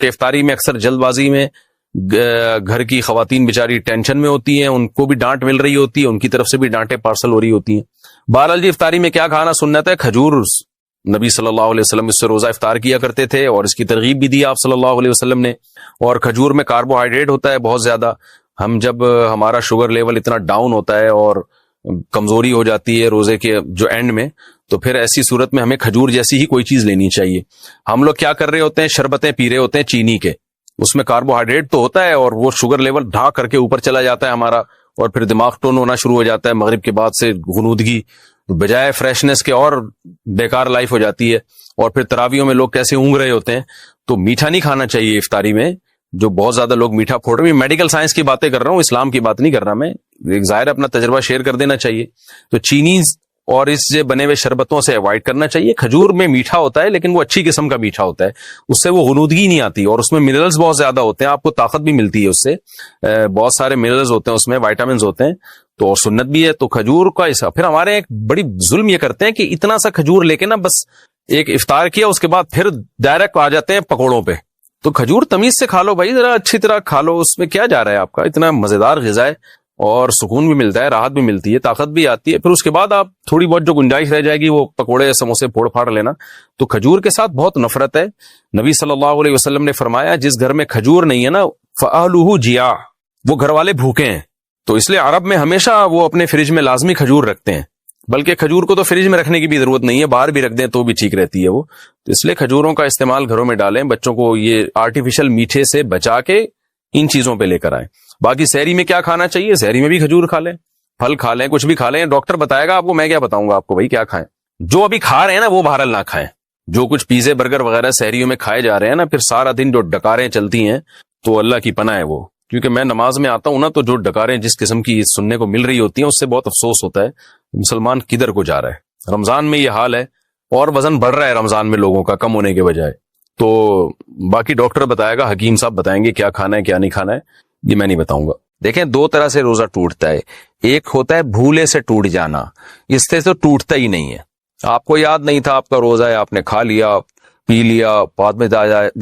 کہ افطاری میں اکثر جلد بازی میں گھر کی خواتین بیچاری ٹینشن میں ہوتی ہیں، ان کو بھی ڈانٹ مل رہی ہوتی ہے، ان کی طرف سے بھی ڈانٹیں پارسل ہو رہی ہوتی ہیں۔ بہرحال جی افطاری میں کیا کھانا سنت ہے؟ کھجور، نبی صلی اللہ علیہ وسلم اس سے روزہ افطار کیا کرتے تھے اور اس کی ترغیب بھی دی آپ صلی اللہ علیہ وسلم نے۔ اور کھجور میں کاربوہائیڈریٹ ہوتا ہے بہت زیادہ، ہم جب ہمارا شوگر لیول اتنا ڈاؤن ہوتا ہے اور کمزوری ہو جاتی ہے روزے کے جو اینڈ میں، تو پھر ایسی صورت میں ہمیں کھجور جیسی ہی کوئی چیز لینی چاہیے۔ ہم لوگ کیا کر رہے ہوتے ہیں؟ شربتیں پی رہے ہوتے ہیں چینی کے، اس میں کاربوہائیڈریٹ تو ہوتا ہے اور وہ شوگر لیول ڈھا کر کے اوپر چلا جاتا ہے ہمارا، اور پھر دماغ ٹون ہونا شروع ہو جاتا ہے، مغرب کے بعد سے غنودگی بجائے فریشنس کے اور بیکار لائف ہو جاتی ہے، اور پھر تراویوں میں لوگ کیسے اونگ رہے ہوتے ہیں۔ تو میٹھا نہیں کھانا چاہیے افطاری میں، جو بہت زیادہ لوگ میٹھا پھوڑ رہے ہیں۔ میڈیکل سائنس کی باتیں کر رہا ہوں، اسلام کی بات نہیں کر رہا میں، ایک ظاہر اپنا تجربہ شیئر کر دینا چاہیے۔ تو چینی اور اس سے بنے ہوئے شربتوں سے اوائڈ کرنا چاہیے۔ کھجور میں میٹھا ہوتا ہے لیکن وہ اچھی قسم کا میٹھا ہوتا ہے، اس سے وہ غنودگی نہیں آتی، اور اس میں منرلز بہت زیادہ ہوتے ہیں، آپ کو طاقت بھی ملتی ہے اس سے، بہت سارے منرلز ہوتے ہیں اس میں، وائٹامنز ہوتے ہیں، تو اور سنت بھی ہے۔ تو کھجور کا ایسا پھر ہمارے ایک بڑی ظلم یہ کرتے ہیں کہ اتنا سا کھجور لے کے نا بس ایک افطار کیا، اس کے بعد پھر ڈائریکٹ آ جاتے ہیں پکوڑوں پہ۔ تو کھجور تمیز سے کھا لو بھائی، ذرا اچھی طرح کھا لو، اس میں کیا جا رہا ہے آپ کا، اتنا مزیدار غذا ہے اور سکون بھی ملتا ہے، راحت بھی ملتی ہے، طاقت بھی آتی ہے۔ پھر اس کے بعد آپ تھوڑی بہت جو گنجائش رہ جائے گی وہ پکوڑے سموسے پھوڑ پھاڑ لینا۔ تو کھجور کے ساتھ بہت نفرت ہے۔ نبی صلی اللہ علیہ وسلم نے فرمایا جس گھر میں کھجور نہیں ہے نا فَأَهْلُهُ جِيَاعٌ، وہ گھر والے بھوکے ہیں۔ تو اس لیے عرب میں ہمیشہ وہ اپنے فریج میں لازمی کھجور رکھتے ہیں، بلکہ کھجور کو تو فریج میں رکھنے کی بھی ضرورت نہیں ہے، باہر بھی رکھ دیں تو بھی ٹھیک رہتی ہے وہ۔ تو اس لیے کھجوروں کا استعمال گھروں میں ڈالیں، بچوں کو یہ آرٹیفیشل میٹھے سے بچا کے ان چیزوں پہ لے کر آئیں۔ باقی سحری میں کیا کھانا چاہیے؟ سحری میں بھی کھجور کھا لیں، پھل کھا لیں، کچھ بھی کھا لیں، ڈاکٹر بتائے گا آپ کو، میں کیا بتاؤں گا آپ کو بھائی کیا کھائیں۔ جو ابھی کھا رہے ہیں نا وہ بہرحال نہ کھائیں، جو کچھ پیزے برگر وغیرہ سحریوں میں کھائے جا رہے ہیں نا، پھر سارا دن جو ڈکاریں چلتی ہیں تو اللہ کی پناہ ہے وہ، کیونکہ میں نماز میں آتا ہوں نا، تو جو ڈکاریں جس قسم کی سننے کو مل رہی ہوتی ہیں اس سے بہت افسوس ہوتا ہے، مسلمان کدھر کو جا رہا ہے۔ رمضان میں یہ حال ہے، اور وزن بڑھ رہا ہے رمضان میں لوگوں کا کم ہونے کے بجائے۔ تو باقی ڈاکٹر بتائے گا، حکیم صاحب بتائیں گے کیا کھانا ہے کیا نہیں کھانا ہے، یہ میں نہیں بتاؤں گا۔ دیکھیں دو طرح سے روزہ ٹوٹتا ہے، ایک ہوتا ہے بھولے سے ٹوٹ جانا، اس سے تو ٹوٹتا ہی نہیں ہے، آپ کو یاد نہیں تھا آپ کا روزہ ہے، آپ نے کھا لیا پی لیا، بعد میں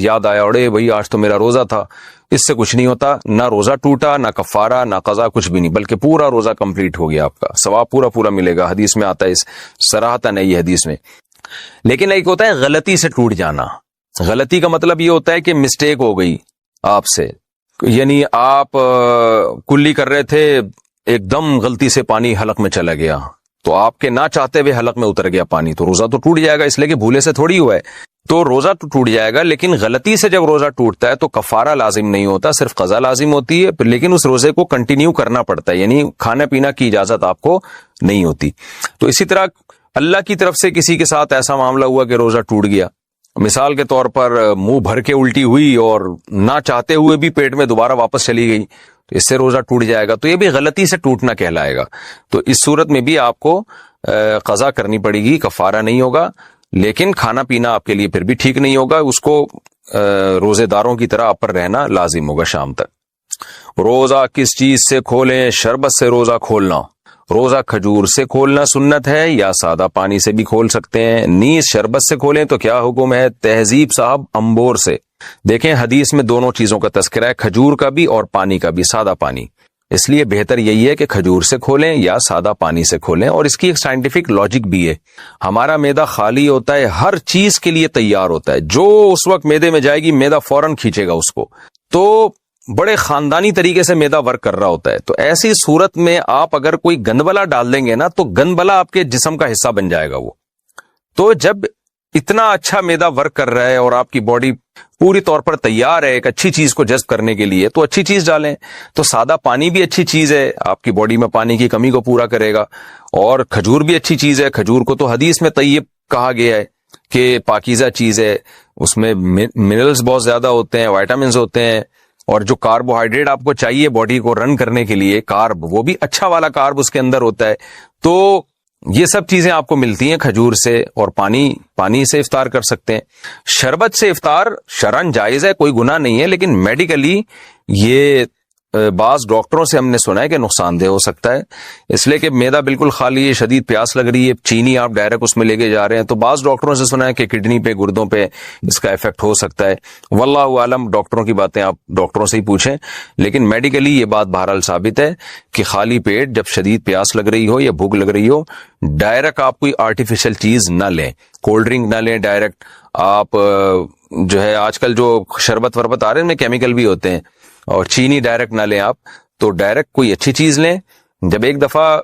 یاد آیا اڑے بھائی آج تو میرا روزہ تھا، اس سے کچھ نہیں ہوتا، نہ روزہ ٹوٹا، نہ کفارہ، نہ قضا، کچھ بھی نہیں، بلکہ پورا روزہ کمپلیٹ ہو گیا، آپ کا ثواب پورا پورا ملے گا، حدیث میں آتا ہے، اس صراحتاً ہے یہ حدیث میں۔ لیکن ایک ہوتا ہے غلطی سے ٹوٹ جانا، غلطی کا مطلب یہ ہوتا ہے کہ مسٹیک ہو گئی آپ سے، یعنی آپ کلی کر رہے تھے، ایک دم غلطی سے پانی حلق میں چلا گیا، تو آپ کے نہ چاہتے ہوئے حلق میں اتر گیا پانی، تو روزہ تو ٹوٹ جائے گا، اس لیے کہ بھولے سے تھوڑی ہوا ہے، تو روزہ تو ٹوٹ جائے گا۔ لیکن غلطی سے جب روزہ ٹوٹتا ہے تو کفارہ لازم نہیں ہوتا، صرف قضا لازم ہوتی ہے، لیکن اس روزے کو کنٹینیو کرنا پڑتا ہے، یعنی کھانا پینا کی اجازت آپ کو نہیں ہوتی۔ تو اسی طرح اللہ کی طرف سے کسی کے ساتھ ایسا معاملہ ہوا کہ روزہ ٹوٹ گیا، مثال کے طور پر منہ بھر کے الٹی ہوئی اور نہ چاہتے ہوئے بھی پیٹ میں دوبارہ واپس چلی گئی، تو اس سے روزہ ٹوٹ جائے گا، تو یہ بھی غلطی سے ٹوٹنا کہلائے گا۔ تو اس صورت میں بھی آپ کو قضا کرنی پڑے گی، کفارہ نہیں ہوگا، لیکن کھانا پینا آپ کے لیے پھر بھی ٹھیک نہیں ہوگا، اس کو روزے داروں کی طرح آپ پر رہنا لازم ہوگا شام تک۔ روزہ کس چیز سے کھولیں؟ شربت سے روزہ کھولنا، روزہ کھجور سے کھولنا سنت ہے، یا سادہ پانی سے بھی کھول سکتے ہیں۔ نیز شربت سے کھولیں تو کیا حکم ہے؟ تہذیب صاحب امبور سے۔ دیکھیں حدیث میں دونوں چیزوں کا تذکرہ ہے، کھجور کا بھی اور پانی کا بھی، سادہ پانی، اس لیے بہتر یہی ہے کہ کھجور سے کھولیں یا سادہ پانی سے کھولیں، اور اس کی ایک سائنٹیفک لاجک بھی ہے۔ ہمارا معدہ خالی ہوتا ہے، ہر چیز کے لیے تیار ہوتا ہے، جو اس وقت معدے میں جائے گی معدہ فوراً کھینچے گا اس کو، تو بڑے خاندانی طریقے سے معدہ ورک کر رہا ہوتا ہے۔ تو ایسی صورت میں آپ اگر کوئی گندبلا ڈال دیں گے نا، تو گندبلا آپ کے جسم کا حصہ بن جائے گا وہ۔ تو جب اتنا اچھا معدہ ورک کر رہا ہے اور آپ کی باڈی پوری طور پر تیار ہے ایک اچھی چیز کو جذب کرنے کے لیے، تو اچھی چیز ڈالیں۔ تو سادہ پانی بھی اچھی چیز ہے، آپ کی باڈی میں پانی کی کمی کو پورا کرے گا، اور کھجور بھی اچھی چیز ہے، کھجور کو تو حدیث میں طیب کہا گیا ہے کہ پاکیزہ چیز ہے، اس میں منرلز بہت زیادہ ہوتے ہیں، وائٹامنز ہوتے ہیں، اور جو کاربوہائیڈریٹ آپ کو چاہیے باڈی کو رن کرنے کے لیے، کارب، وہ بھی اچھا والا کارب اس کے اندر ہوتا ہے۔ تو یہ سب چیزیں آپ کو ملتی ہیں کھجور سے، اور پانی سے افطار کر سکتے ہیں۔ شربت سے افطار شرعاً جائز ہے، کوئی گناہ نہیں ہے، لیکن میڈیکلی یہ بعض ڈاکٹروں سے ہم نے سنا ہے کہ نقصان دہ ہو سکتا ہے، اس لیے کہ معدہ بالکل خالی ہے، شدید پیاس لگ رہی ہے، چینی آپ ڈائریکٹ اس میں لے کے جا رہے ہیں، تو بعض ڈاکٹروں سے سنا ہے کہ کڈنی پہ، گردوں پہ اس کا افیکٹ ہو سکتا ہے۔ واللہ عالم، ڈاکٹروں کی باتیں آپ ڈاکٹروں سے ہی پوچھیں، لیکن میڈیکلی یہ بات بہرحال ثابت ہے کہ خالی پیٹ جب شدید پیاس لگ رہی ہو یا بھوک لگ رہی ہو، ڈائریکٹ آپ کوئی آرٹیفیشل چیز نہ لیں، کولڈ ڈرنک نہ لیں ڈائریکٹ، آپ جو ہے آج کل جو شربت وربت آ رہے ہیں ان میں کیمیکل بھی ہوتے ہیں، اور چینی ڈائریکٹ نہ لیں آپ، تو ڈائریکٹ کوئی اچھی چیز لیں۔ جب ایک دفعہ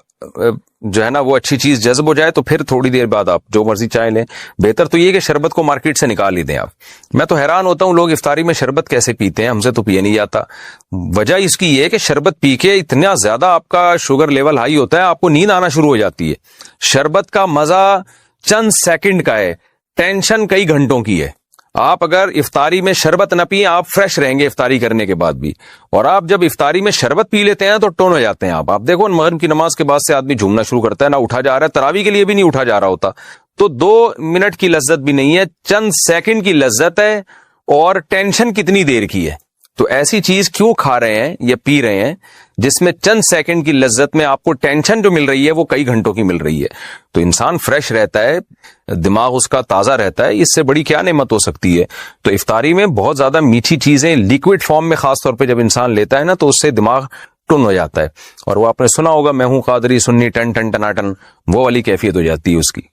جو ہے نا وہ اچھی چیز جذب ہو جائے تو پھر تھوڑی دیر بعد آپ جو مرضی چائے لیں۔ بہتر تو یہ کہ شربت کو مارکیٹ سے نکال ہی دیں آپ۔ میں تو حیران ہوتا ہوں لوگ افطاری میں شربت کیسے پیتے ہیں، ہم سے تو پیا نہیں جاتا۔ وجہ اس کی یہ ہے کہ شربت پی کے اتنا زیادہ آپ کا شوگر لیول ہائی ہوتا ہے، آپ کو نیند آنا شروع ہو جاتی ہے۔ شربت کا مزہ چند سیکنڈ کا ہے، ٹینشن کئی گھنٹوں کی ہے۔ آپ اگر افطاری میں شربت نہ پیئیں، آپ فریش رہیں گے افطاری کرنے کے بعد بھی، اور آپ جب افطاری میں شربت پی لیتے ہیں تو ٹون ہو جاتے ہیں آپ دیکھو مغرب کی نماز کے بعد سے آدمی جھومنا شروع کرتا ہے، نہ اٹھا جا رہا ہے، تراویح کے لیے بھی نہیں اٹھا جا رہا ہوتا، تو 2 منٹ کی لذت بھی نہیں ہے، چند سیکنڈ کی لذت ہے، اور ٹینشن کتنی دیر کی ہے۔ تو ایسی چیز کیوں کھا رہے ہیں یا پی رہے ہیں جس میں چند سیکنڈ کی لذت میں آپ کو ٹینشن جو مل رہی ہے وہ کئی گھنٹوں کی مل رہی ہے۔ تو انسان فریش رہتا ہے، دماغ اس کا تازہ رہتا ہے، اس سے بڑی کیا نعمت ہو سکتی ہے۔ تو افطاری میں بہت زیادہ میٹھی چیزیں لیکوڈ فارم میں خاص طور پہ جب انسان لیتا ہے نا تو اس سے دماغ ٹن ہو جاتا ہے، اور وہ آپ نے سنا ہوگا میں ہوں قادری سنی ٹن ٹن ٹناٹن، وہ والی کیفیت ہو جاتی ہے اس کی۔